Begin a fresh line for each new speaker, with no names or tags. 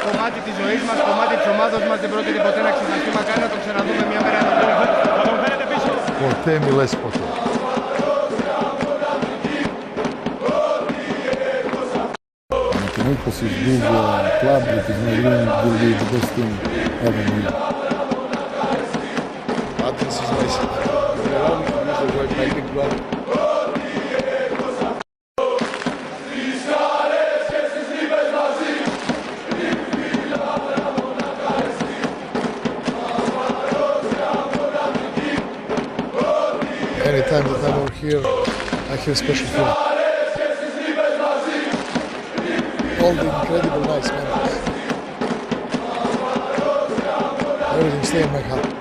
κομμάτι της ζωής μας, κομμάτι της ομάδας μας, δεν πρόκειται ποτέ να ξεχαστεί, μακάρι να το ξαναδούμε μια μέρα να το
Θα τον φέρετε πίσω.
Ποτέ μη λες ποτέ.
Panathinaikos is big club that is not really will be the best team ever made.
Athens is my city. Use the word my big brother. Anytime that I'm over here, I have a special feeling. All the incredible nice memories. Everything stays in my heart.